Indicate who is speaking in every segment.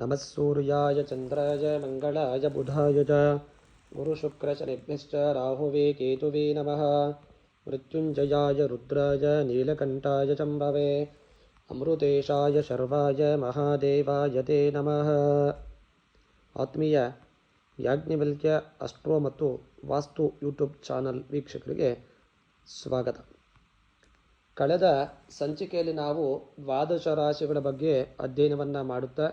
Speaker 1: ನಮಃ ಸೂರ್ಯಾಯ ಚಂದ್ರಾಯ ಮಂಗಳಾಯ ಬುಧಾಯ ಚ ಗುರುಶುಕ್ರಶನಿಭ್ಯಶ್ಚ ರಾಹುವೇ ಕೇತುವೇ ನಮಃ. ಮೃತ್ಯುಂಜಯಾಯ ರುದ್ರಾಯ ನೀಲಕಂಠಾಯ ಚಂಭವೇ ಅಮೃತೇಶಾಯ ಶರ್ವಾಯ ಮಹಾದೇವಾಯ ತೇ ನಮಃ. ಆತ್ಮೀಯ ಯಾಜ್ಞವಲ್ಕ್ಯ ಅಸ್ಟ್ರೋ ಮತ್ತು ವಾಸ್ತು ಯೂಟ್ಯೂಬ್ ಚಾನಲ್ ವೀಕ್ಷಕರಿಗೆ ಸ್ವಾಗತ. ಕಳೆದ ಸಂಚಿಕೆಯಲ್ಲಿ ನಾವು ದ್ವಾದಶ ರಾಶಿಗಳ ಬಗ್ಗೆ ಅಧ್ಯಯನವನ್ನು ಮಾಡುತ್ತಾ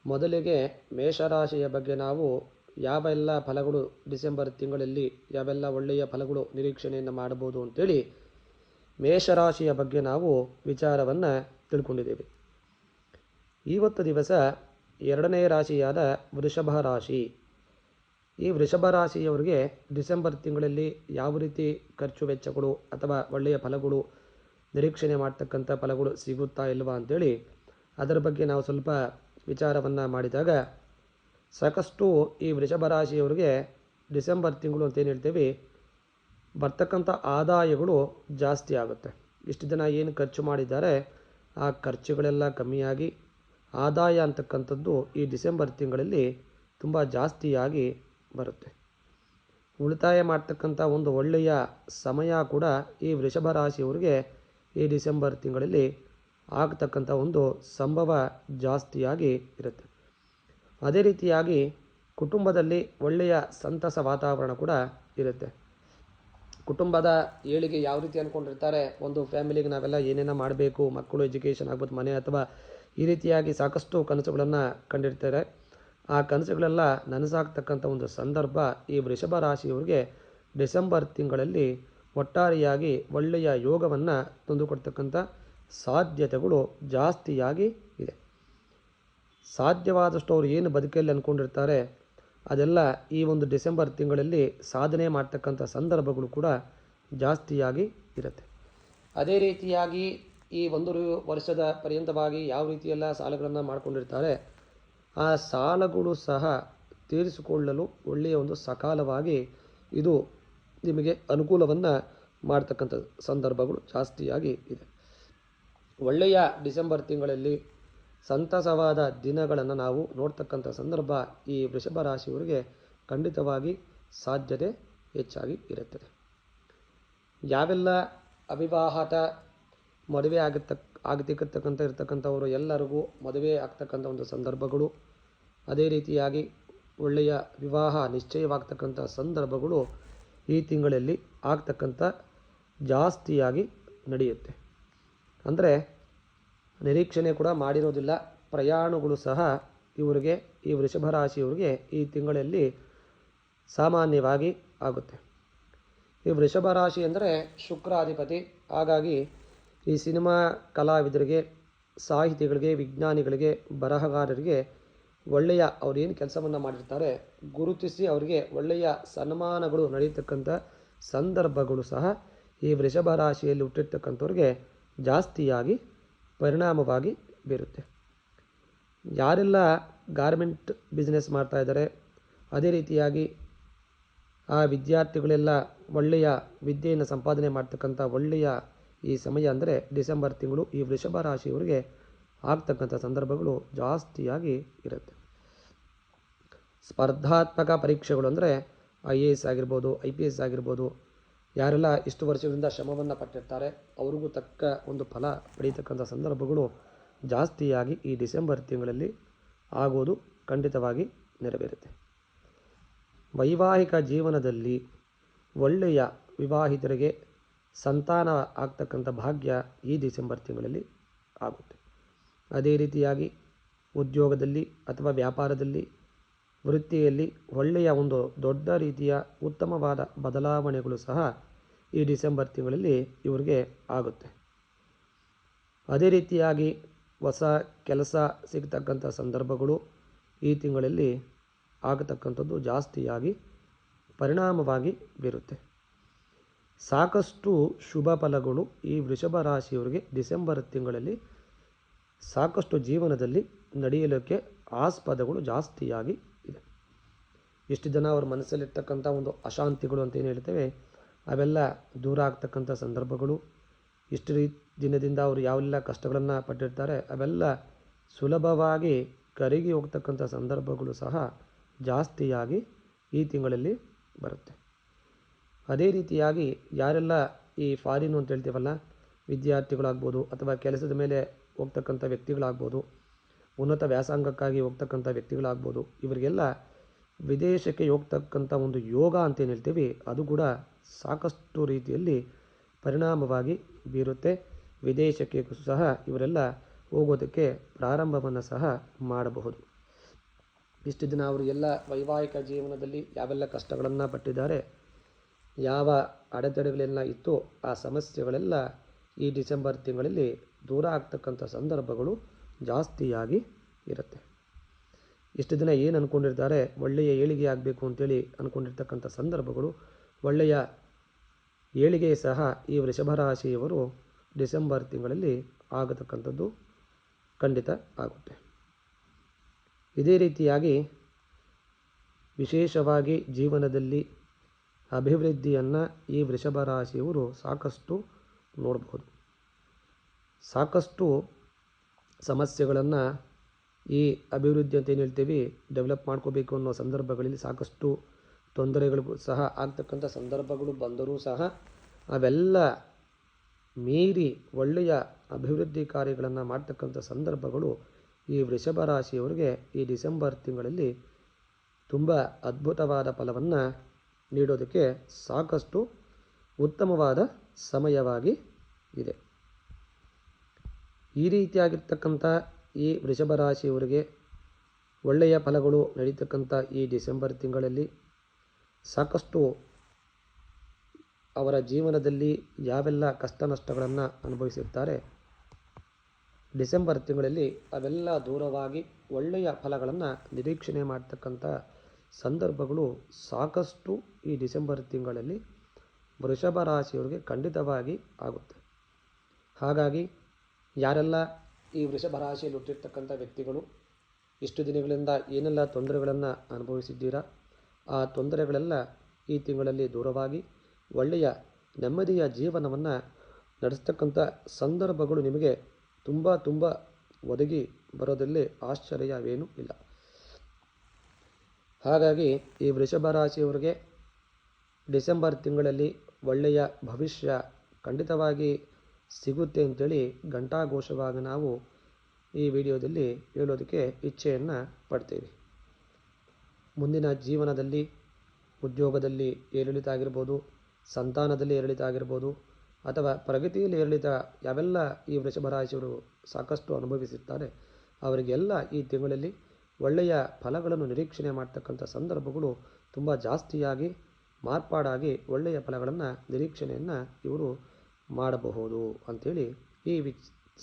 Speaker 1: ಮೊದಲಿಗೆ ಮೇಷರಾಶಿಯ ಬಗ್ಗೆ ನಾವು ಯಾವೆಲ್ಲ ಫಲಗಳು ಡಿಸೆಂಬರ್ ತಿಂಗಳಲ್ಲಿ ಯಾವೆಲ್ಲ ಒಳ್ಳೆಯ ಫಲಗಳು ನಿರೀಕ್ಷಣೆಯನ್ನು ಮಾಡಬಹುದು ಅಂತೇಳಿ ಮೇಷರಾಶಿಯ ಬಗ್ಗೆ ನಾವು ವಿಚಾರವನ್ನು ತಿಳ್ಕೊಂಡಿದ್ದೇವೆ. ಇವತ್ತು ದಿವಸ ಎರಡನೇ ರಾಶಿಯಾದ ವೃಷಭ ರಾಶಿ. ಈ ವೃಷಭ ರಾಶಿಯವರಿಗೆ ಡಿಸೆಂಬರ್ ತಿಂಗಳಲ್ಲಿ ಯಾವ ರೀತಿ ಖರ್ಚು ವೆಚ್ಚಗಳು ಅಥವಾ ಒಳ್ಳೆಯ ಫಲಗಳು ನಿರೀಕ್ಷಣೆ ಮಾಡ್ತಕ್ಕಂಥ ಫಲಗಳು ಸಿಗುತ್ತಾ ಇಲ್ವಾ ಅಂಥೇಳಿ ಅದರ ಬಗ್ಗೆ ನಾವು ಸ್ವಲ್ಪ ವಿಚಾರವನ್ನು ಮಾಡಿದಾಗ ಸಾಕಷ್ಟು ಈ ವೃಷಭ ರಾಶಿಯವರಿಗೆ ಡಿಸೆಂಬರ್ ತಿಂಗಳು ಅಂತೇನು ಹೇಳ್ತೀವಿ ಬರ್ತಕ್ಕಂಥ ಆದಾಯಗಳು ಜಾಸ್ತಿ ಆಗುತ್ತೆ. ಇಷ್ಟು ದಿನ ಏನು ಖರ್ಚು ಮಾಡಿದ್ದಾರೆ ಆ ಖರ್ಚುಗಳೆಲ್ಲ ಕಮ್ಮಿಯಾಗಿ ಆದಾಯ ಅಂತಕ್ಕಂಥದ್ದು ಈ ಡಿಸೆಂಬರ್ ತಿಂಗಳಲ್ಲಿ ತುಂಬ ಜಾಸ್ತಿಯಾಗಿ ಬರುತ್ತೆ. ಉಳಿತಾಯ ಮಾಡ್ತಕ್ಕಂಥ ಒಂದು ಒಳ್ಳೆಯ ಸಮಯ ಕೂಡ ಈ ವೃಷಭ ರಾಶಿಯವರಿಗೆ ಈ ಡಿಸೆಂಬರ್ ತಿಂಗಳಲ್ಲಿ ಆಗ್ತಕ್ಕಂಥ ಒಂದು ಸಂಭವ ಜಾಸ್ತಿಯಾಗಿ ಇರುತ್ತೆ. ಅದೇ ರೀತಿಯಾಗಿ ಕುಟುಂಬದಲ್ಲಿ ಒಳ್ಳೆಯ ಸಂತಸ ವಾತಾವರಣ ಕೂಡ ಇರುತ್ತೆ. ಕುಟುಂಬದ ಏಳಿಗೆ ಯಾವ ರೀತಿ ಅಂದ್ಕೊಂಡಿರ್ತಾರೆ, ಒಂದು ಫ್ಯಾಮಿಲಿಗೆ ನಾವೆಲ್ಲ ಏನೇನೋ ಮಾಡಬೇಕು, ಮಕ್ಕಳು ಎಜುಕೇಷನ್ ಆಗ್ಬೋದು, ಮನೆ ಅಥವಾ ಈ ರೀತಿಯಾಗಿ ಸಾಕಷ್ಟು ಕನಸುಗಳನ್ನು ಕಂಡಿರ್ತಾರೆ. ಆ ಕನಸುಗಳೆಲ್ಲ ನನಸಾಗ್ತಕ್ಕಂಥ ಒಂದು ಸಂದರ್ಭ ಈ ವೃಷಭ ರಾಶಿಯವರಿಗೆ ಡಿಸೆಂಬರ್ ತಿಂಗಳಲ್ಲಿ ಒಟ್ಟಾರೆಯಾಗಿ ಒಳ್ಳೆಯ ಯೋಗವನ್ನು ತಂದುಕೊಡ್ತಕ್ಕಂಥ ಸಾಧ್ಯತೆಗಳು ಜಾಸ್ತಿಯಾಗಿ ಇದೆ. ಸಾಧ್ಯವಾದಷ್ಟು ಅವರು ಏನು ಬದುಕಲ್ಲಿ ಅಂದ್ಕೊಂಡಿರ್ತಾರೆ ಅದೆಲ್ಲ ಈ ಒಂದು ಡಿಸೆಂಬರ್ ತಿಂಗಳಲ್ಲಿ ಸಾಧನೆ ಮಾಡ್ತಕ್ಕಂಥ ಸಂದರ್ಭಗಳು ಕೂಡ ಜಾಸ್ತಿಯಾಗಿ ಇರುತ್ತೆ. ಅದೇ ರೀತಿಯಾಗಿ ಈ ಒಂದು ವರ್ಷದ ಪರ್ಯಂತವಾಗಿ ಯಾವ ರೀತಿಯೆಲ್ಲ ಸಾಲಗಳನ್ನು ಮಾಡಿಕೊಂಡಿರ್ತಾರೆ ಆ ಸಾಲಗಳು ಸಹ ತೀರಿಸಿಕೊಳ್ಳಲು ಒಳ್ಳೆಯ ಒಂದು ಸಕಾಲವಾಗಿ ಇದು ನಿಮಗೆ ಅನುಕೂಲವನ್ನು ಮಾಡ್ತಕ್ಕಂಥ ಸಂದರ್ಭಗಳು ಜಾಸ್ತಿಯಾಗಿ ಇದೆ. ಒಳ್ಳೆಯ ಡಿಸೆಂಬರ್ ತಿಂಗಳಲ್ಲಿ ಸಂತಸವಾದ ದಿನಗಳನ್ನು ನಾವು ನೋಡ್ತಕ್ಕಂಥ ಸಂದರ್ಭ ಈ ವೃಷಭ ರಾಶಿಯವರಿಗೆ ಖಂಡಿತವಾಗಿ ಸಾಧ್ಯತೆ ಹೆಚ್ಚಾಗಿ ಇರುತ್ತದೆ. ಯಾವೆಲ್ಲ ಅವಿವಾಹಿತ ಮದುವೆ ಇರ್ತಕ್ಕಂಥವರು ಎಲ್ಲರಿಗೂ ಮದುವೆ ಆಗ್ತಕ್ಕಂಥ ಒಂದು ಸಂದರ್ಭಗಳು, ಅದೇ ರೀತಿಯಾಗಿ ಒಳ್ಳೆಯ ವಿವಾಹ ನಿಶ್ಚಯವಾಗ್ತಕ್ಕಂಥ ಸಂದರ್ಭಗಳು ಈ ತಿಂಗಳಲ್ಲಿ ಆಗ್ತಕ್ಕಂಥ ಜಾಸ್ತಿಯಾಗಿ ನಡೆಯುತ್ತೆ. ಅಂದರೆ ನಿರೀಕ್ಷಣೆ ಕೂಡ ಮಾಡಿರೋದಿಲ್ಲ ಪ್ರಯಾಣಗಳು ಸಹ ಇವರಿಗೆ ಈ ವೃಷಭ ರಾಶಿಯವರಿಗೆ ಈ ತಿಂಗಳಲ್ಲಿ ಸಾಮಾನ್ಯವಾಗಿ ಆಗುತ್ತೆ. ಈ ವೃಷಭ ರಾಶಿ ಅಂದರೆ ಶುಕ್ರಾಧಿಪತಿ. ಹಾಗಾಗಿ ಈ ಸಿನಿಮಾ ಕಲಾವಿದರಿಗೆ, ಸಾಹಿತಿಗಳಿಗೆ, ವಿಜ್ಞಾನಿಗಳಿಗೆ, ಬರಹಗಾರರಿಗೆ ಒಳ್ಳೆಯ ಅವರೇನು ಕೆಲಸವನ್ನು ಮಾಡಿರ್ತಾರೆ ಗುರುತಿಸಿ ಅವರಿಗೆ ಒಳ್ಳೆಯ ಸನ್ಮಾನಗಳು ನಡೆಯತಕ್ಕಂಥ ಸಂದರ್ಭಗಳು ಸಹ ಈ ವೃಷಭ ರಾಶಿಯಲ್ಲಿ ಹುಟ್ಟಿರ್ತಕ್ಕಂಥವ್ರಿಗೆ ಜಾಸ್ತಿಯಾಗಿ ಪರಿಣಾಮವಾಗಿ ಬೀರುತ್ತೆ. ಯಾರೆಲ್ಲ ಗಾರ್ಮೆಂಟ್ ಬಿಸ್ನೆಸ್ ಮಾಡ್ತಾಯಿದ್ದಾರೆ, ಅದೇ ರೀತಿಯಾಗಿ ಆ ವಿದ್ಯಾರ್ಥಿಗಳೆಲ್ಲ ಒಳ್ಳೆಯ ವಿದ್ಯೆಯನ್ನು ಸಂಪಾದನೆ ಮಾಡ್ತಕ್ಕಂಥ ಒಳ್ಳೆಯ ಈ ಸಮಯ ಅಂದರೆ ಡಿಸೆಂಬರ್ ತಿಂಗಳು ಈ ವೃಷಭ ರಾಶಿಯವರಿಗೆ ಆಗ್ತಕ್ಕಂಥ ಸಂದರ್ಭಗಳು ಜಾಸ್ತಿಯಾಗಿ ಇರುತ್ತೆ. ಸ್ಪರ್ಧಾತ್ಮಕ ಪರೀಕ್ಷೆಗಳು ಅಂದರೆ IAS ಆಗಿರ್ಬೋದು, IPS ಆಗಿರ್ಬೋದು, ಯಾರೆಲ್ಲ ಇಷ್ಟು ವರ್ಷಗಳಿಂದ ಶ್ರಮವನ್ನು ಪಟ್ಟಿರ್ತಾರೆ ಅವ್ರಿಗೂ ತಕ್ಕ ಒಂದು ಫಲ ಪಡೀತಕ್ಕಂಥ ಸಂದರ್ಭಗಳು ಜಾಸ್ತಿಯಾಗಿ ಈ ಡಿಸೆಂಬರ್ ತಿಂಗಳಲ್ಲಿ ಆಗೋದು ಖಂಡಿತವಾಗಿ ನೆರವೇರುತ್ತೆ. ವೈವಾಹಿಕ ಜೀವನದಲ್ಲಿ ಒಳ್ಳೆಯ ವಿವಾಹಿತರಿಗೆ ಸಂತಾನ ಆಗ್ತಕ್ಕಂಥ ಭಾಗ್ಯ ಈ ಡಿಸೆಂಬರ್ ತಿಂಗಳಲ್ಲಿ ಆಗುತ್ತೆ. ಅದೇ ರೀತಿಯಾಗಿ ಉದ್ಯೋಗದಲ್ಲಿ ಅಥವಾ ವ್ಯಾಪಾರದಲ್ಲಿ, ವೃತ್ತಿಯಲ್ಲಿ ಒಳ್ಳೆಯ ಒಂದು ದೊಡ್ಡ ರೀತಿಯ ಉತ್ತಮವಾದ ಬದಲಾವಣೆಗಳು ಸಹ ಈ ಡಿಸೆಂಬರ್ ತಿಂಗಳಲ್ಲಿ ಇವರಿಗೆ ಆಗುತ್ತೆ. ಅದೇ ರೀತಿಯಾಗಿ ಹೊಸ ಕೆಲಸ ಸಿಗ್ತಕ್ಕಂಥ ಸಂದರ್ಭಗಳು ಈ ತಿಂಗಳಲ್ಲಿ ಆಗತಕ್ಕಂಥದ್ದು ಜಾಸ್ತಿಯಾಗಿ ಪರಿಣಾಮವಾಗಿ ಬೀರುತ್ತೆ. ಸಾಕಷ್ಟು ಶುಭ ಫಲಗಳು ಈ ವೃಷಭ ರಾಶಿಯವರಿಗೆ ಡಿಸೆಂಬರ್ ತಿಂಗಳಲ್ಲಿ ಸಾಕಷ್ಟು ಜೀವನದಲ್ಲಿ ನಡೆಯಲಿಕ್ಕೆ ಆಸ್ಪದಗಳು ಜಾಸ್ತಿಯಾಗಿ ಇದೆ. ಇಷ್ಟು ಜನ ಅವ್ರ ಮನಸ್ಸಲ್ಲಿರ್ತಕ್ಕಂಥ ಒಂದು ಅಶಾಂತಿಗಳು ಅಂತ ಏನು ಹೇಳ್ತೇವೆ ಅವೆಲ್ಲ ದೂರ ಆಗ್ತಕ್ಕಂಥ ಸಂದರ್ಭಗಳು, ಇಷ್ಟು ದಿನದಿಂದ ಅವರು ಯಾವೆಲ್ಲ ಕಷ್ಟಗಳನ್ನು ಪಟ್ಟಿರ್ತಾರೆ ಅವೆಲ್ಲ ಸುಲಭವಾಗಿ ಕರಗಿ ಹೋಗ್ತಕ್ಕಂಥ ಸಂದರ್ಭಗಳು ಸಹ ಜಾಸ್ತಿಯಾಗಿ ಈ ತಿಂಗಳಲ್ಲಿ ಬರುತ್ತೆ. ಅದೇ ರೀತಿಯಾಗಿ ಯಾರೆಲ್ಲ ಈ ಫಾರಿನ್ ಅಂತ ಹೇಳ್ತೀವಲ್ಲ, ವಿದ್ಯಾರ್ಥಿಗಳಾಗ್ಬೋದು ಅಥವಾ ಕೆಲಸದ ಮೇಲೆ ಹೋಗ್ತಕ್ಕಂಥ ವ್ಯಕ್ತಿಗಳಾಗ್ಬೋದು, ಉನ್ನತ ವ್ಯಾಸಂಗಕ್ಕಾಗಿ ಹೋಗ್ತಕ್ಕಂಥ ವ್ಯಕ್ತಿಗಳಾಗ್ಬೋದು, ಇವರಿಗೆಲ್ಲ ವಿದೇಶಕ್ಕೆ ಹೋಗ್ತಕ್ಕಂಥ ಒಂದು ಯೋಗ ಅಂತೇನು ಹೇಳ್ತೀವಿ ಅದು ಕೂಡ ಸಾಕಷ್ಟು ರೀತಿಯಲ್ಲಿ ಪರಿಣಾಮವಾಗಿ ಬೀರುತ್ತೆ. ವಿದೇಶಕ್ಕೆ ಸಹ ಇವರೆಲ್ಲ ಹೋಗೋದಕ್ಕೆ ಪ್ರಾರಂಭವನ್ನು ಸಹ ಮಾಡಬಹುದು. ಇಷ್ಟು ದಿನ ಅವರು ಎಲ್ಲ ವೈವಾಹಿಕ ಜೀವನದಲ್ಲಿ ಯಾವೆಲ್ಲ ಕಷ್ಟಗಳನ್ನು ಪಟ್ಟಿದ್ದಾರೆ, ಯಾವ ಅಡೆತಡೆಗಳೆಲ್ಲ ಇತ್ತು, ಆ ಸಮಸ್ಯೆಗಳೆಲ್ಲ ಈ ಡಿಸೆಂಬರ್ ತಿಂಗಳಲ್ಲಿ ದೂರ ಆಗ್ತಕ್ಕಂಥ ಸಂದರ್ಭಗಳು ಜಾಸ್ತಿಯಾಗಿ ಇರುತ್ತೆ. ಇಷ್ಟು ದಿನ ಏನು ಅಂದ್ಕೊಂಡಿರ್ತಾರೆ, ಒಳ್ಳೆಯ ಏಳಿಗೆ ಆಗಬೇಕು ಅಂತೇಳಿ ಅಂದ್ಕೊಂಡಿರ್ತಕ್ಕಂಥ ಸಂದರ್ಭಗಳು, ಒಳ್ಳೆಯ ಏಳಿಗೆ ಸಹ ಈ ವೃಷಭ ರಾಶಿಯವರು ಡಿಸೆಂಬರ್ ತಿಂಗಳಲ್ಲಿ ಆಗತಕ್ಕಂಥದ್ದು ಖಂಡಿತ ಆಗುತ್ತೆ. ಇದೇ ರೀತಿಯಾಗಿ ವಿಶೇಷವಾಗಿ ಜೀವನದಲ್ಲಿ ಅಭಿವೃದ್ಧಿಯನ್ನು ಈ ವೃಷಭ ರಾಶಿಯವರು ಸಾಕಷ್ಟು ನೋಡಬಹುದು. ಸಾಕಷ್ಟು ಸಮಸ್ಯೆಗಳನ್ನು ಈ ಅಭಿವೃದ್ಧಿ ಅಂತ ಏನು ಹೇಳ್ತೀವಿ ಡೆವಲಪ್ ಮಾಡ್ಕೋಬೇಕು ಅನ್ನೋ ಸಂದರ್ಭಗಳಲ್ಲಿ ಸಾಕಷ್ಟು ತೊಂದರೆಗಳಿಗೂ ಸಹ ಆಗ್ತಕ್ಕಂಥ ಸಂದರ್ಭಗಳು ಬಂದರೂ ಸಹ ಅವೆಲ್ಲ ಮೀರಿ ಒಳ್ಳೆಯ ಅಭಿವೃದ್ಧಿ ಕಾರ್ಯಗಳನ್ನು ಮಾಡ್ತಕ್ಕಂಥ ಸಂದರ್ಭಗಳು ಈ ವೃಷಭ ರಾಶಿಯವರಿಗೆ ಈ ಡಿಸೆಂಬರ್ ತಿಂಗಳಲ್ಲಿ ತುಂಬ ಅದ್ಭುತವಾದ ಫಲವನ್ನು ನೀಡೋದಕ್ಕೆ ಸಾಕಷ್ಟು ಉತ್ತಮವಾದ ಸಮಯವಾಗಿ ಇದೆ. ಈ ರೀತಿಯಾಗಿರ್ತಕ್ಕಂಥ ಈ ವೃಷಭ ರಾಶಿಯವರಿಗೆ ಒಳ್ಳೆಯ ಫಲಗಳು ನಡೀತಕ್ಕಂಥ ಈ ಡಿಸೆಂಬರ್ ತಿಂಗಳಲ್ಲಿ ಸಾಕಷ್ಟು ಅವರ ಜೀವನದಲ್ಲಿ ಯಾವೆಲ್ಲ ಕಷ್ಟ ನಷ್ಟಗಳನ್ನು ಅನುಭವಿಸಿರ್ತಾರೆ, ಡಿಸೆಂಬರ್ ತಿಂಗಳಲ್ಲಿ ಅವೆಲ್ಲ ದೂರವಾಗಿ ಒಳ್ಳೆಯ ಫಲಗಳನ್ನು ನಿರೀಕ್ಷಣೆ ಮಾಡ್ತಕ್ಕಂಥ ಸಂದರ್ಭಗಳು ಸಾಕಷ್ಟು ಈ ಡಿಸೆಂಬರ್ ತಿಂಗಳಲ್ಲಿ ವೃಷಭ ರಾಶಿಯವರಿಗೆ ಖಂಡಿತವಾಗಿ ಆಗುತ್ತೆ. ಹಾಗಾಗಿ ಯಾರೆಲ್ಲ ಈ ವೃಷಭ ರಾಶಿಯಲ್ಲಿ ಹುಟ್ಟಿರ್ತಕ್ಕಂಥ ವ್ಯಕ್ತಿಗಳು ಇಷ್ಟು ದಿನಗಳಿಂದ ಏನೆಲ್ಲ ತೊಂದರೆಗಳನ್ನು ಅನುಭವಿಸಿದ್ದೀರಾ, ಆ ತೊಂದರೆಗಳೆಲ್ಲ ಈ ತಿಂಗಳಲ್ಲಿ ದೂರವಾಗಿ ಒಳ್ಳೆಯ ನೆಮ್ಮದಿಯ ಜೀವನವನ್ನು ನಡೆಸ್ತಕ್ಕಂಥ ಸಂದರ್ಭಗಳು ನಿಮಗೆ ತುಂಬ ಒದಗಿ ಬರೋದಲ್ಲಿ ಆಶ್ಚರ್ಯವೇನೂ ಇಲ್ಲ. ಹಾಗಾಗಿ ಈ ವೃಷಭ ರಾಶಿಯವರಿಗೆ ಡಿಸೆಂಬರ್ ತಿಂಗಳಲ್ಲಿ ಒಳ್ಳೆಯ ಭವಿಷ್ಯ ಖಂಡಿತವಾಗಿ ಸಿಗುತ್ತೆ ಅಂತೇಳಿ ಘಂಟಾಘೋಷವಾಗಿ ನಾವು ಈ ವಿಡಿಯೋದಲ್ಲಿ ಹೇಳೋದಕ್ಕೆ ಇಚ್ಛೆಯನ್ನು ಪಡ್ತೀವಿ. ಮುಂದಿನ ಜೀವನದಲ್ಲಿ ಉದ್ಯೋಗದಲ್ಲಿ ಏರಿಳಿತ ಆಗಿರ್ಬೋದು, ಸಂತಾನದಲ್ಲಿ ಏರಿಳಿತ ಆಗಿರ್ಬೋದು, ಅಥವಾ ಪ್ರಗತಿಯಲ್ಲಿ ಏರಿಳಿತ ಯಾವೆಲ್ಲ ಈ ವೃಷಭ ರಾಶಿಯವರು ಸಾಕಷ್ಟು ಅನುಭವಿಸಿರ್ತಾರೆ ಅವರಿಗೆಲ್ಲ ಈ ತಿಂಗಳಲ್ಲಿ ಒಳ್ಳೆಯ ಫಲಗಳನ್ನು ನಿರೀಕ್ಷಣೆ ಮಾಡ್ತಕ್ಕಂಥ ಸಂದರ್ಭಗಳು ತುಂಬ ಜಾಸ್ತಿಯಾಗಿ ಮಾರ್ಪಾಡಾಗಿ ಒಳ್ಳೆಯ ಫಲಗಳನ್ನು ನಿರೀಕ್ಷಣೆಯನ್ನು ಇವರು ಮಾಡಬಹುದು ಅಂಥೇಳಿ ಈ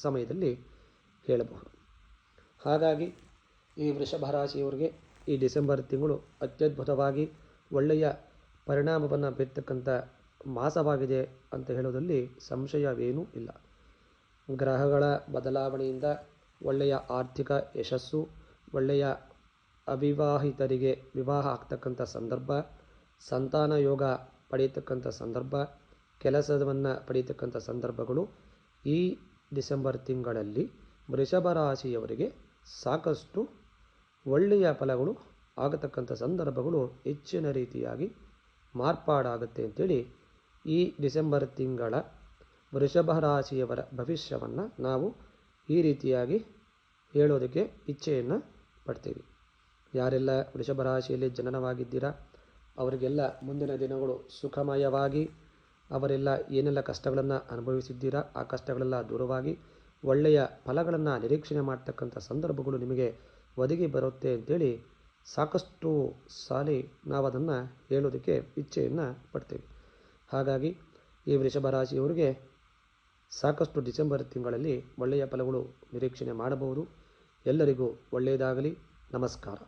Speaker 1: ಸಮಯದಲ್ಲಿ ಹೇಳಬಹುದು. ಹಾಗಾಗಿ ಈ ವೃಷಭ ರಾಶಿಯವರಿಗೆ ಈ ಡಿಸೆಂಬರ್ ತಿಂಗಳು ಅತ್ಯದ್ಭುತವಾಗಿ ಒಳ್ಳೆಯ ಪರಿಣಾಮವನ್ನು ಬೀರ್ತಕ್ಕಂಥ ಮಾಸವಾಗಿದೆ ಅಂತ ಹೇಳೋದ್ರಲ್ಲಿ ಸಂಶಯವೇನೂ ಇಲ್ಲ. ಗ್ರಹಗಳ ಬದಲಾವಣೆಯಿಂದ ಒಳ್ಳೆಯ ಆರ್ಥಿಕ ಯಶಸ್ಸು, ಒಳ್ಳೆಯ ಅವಿವಾಹಿತರಿಗೆ ವಿವಾಹ ಆಗ್ತಕ್ಕಂಥ ಸಂದರ್ಭ, ಸಂತಾನ ಯೋಗ ಪಡೆಯತಕ್ಕಂಥ ಸಂದರ್ಭ, ಕೆಲಸವನ್ನು ಪಡೆಯತಕ್ಕಂಥ ಸಂದರ್ಭಗಳು ಈ ಡಿಸೆಂಬರ್ ತಿಂಗಳಲ್ಲಿ ವೃಷಭ ರಾಶಿಯವರಿಗೆ ಸಾಕಷ್ಟು ಒಳ್ಳೆಯ ಫಲಗಳು ಆಗತಕ್ಕಂಥ ಸಂದರ್ಭಗಳು ಹೆಚ್ಚಿನ ರೀತಿಯಾಗಿ ಮಾರ್ಪಾಡಾಗುತ್ತೆ ಅಂತೇಳಿ ಈ ಡಿಸೆಂಬರ್ ತಿಂಗಳ ವೃಷಭ ರಾಶಿಯವರ ಭವಿಷ್ಯವನ್ನು ನಾವು ಈ ರೀತಿಯಾಗಿ ಹೇಳೋದಕ್ಕೆ ಇಚ್ಛೆಯನ್ನು ಪಡ್ತೀವಿ. ಯಾರೆಲ್ಲ ವೃಷಭ ರಾಶಿಯಲ್ಲಿ ಜನನವಾಗಿದ್ದೀರಾ ಅವರಿಗೆಲ್ಲ ಮುಂದಿನ ದಿನಗಳು ಸುಖಮಯವಾಗಿ, ಅವರೆಲ್ಲ ಏನೆಲ್ಲ ಕಷ್ಟಗಳನ್ನು ಅನುಭವಿಸಿದ್ದೀರಾ ಆ ಕಷ್ಟಗಳೆಲ್ಲ ದೂರವಾಗಿ ಒಳ್ಳೆಯ ಫಲಗಳನ್ನು ನಿರೀಕ್ಷಣೆ ಮಾಡ್ತಕ್ಕಂಥ ಸಂದರ್ಭಗಳು ನಿಮಗೆ ಒದಗಿ ಬರುತ್ತೆ ಅಂತೇಳಿ ಸಾಕಷ್ಟು ಸಾರಿ ನಾವು ಅದನ್ನು ಹೇಳೋದಕ್ಕೆ ಇಚ್ಛೆಯನ್ನು ಪಡ್ತೀವಿ. ಹಾಗಾಗಿ ಈ ವೃಷಭ ರಾಶಿಯವರಿಗೆ ಸಾಕಷ್ಟು ಡಿಸೆಂಬರ್ ತಿಂಗಳಲ್ಲಿ ಒಳ್ಳೆಯ ಫಲಗಳು ನಿರೀಕ್ಷಣೆ ಮಾಡಬಹುದು. ಎಲ್ಲರಿಗೂ ಒಳ್ಳೆಯದಾಗಲಿ. ನಮಸ್ಕಾರ.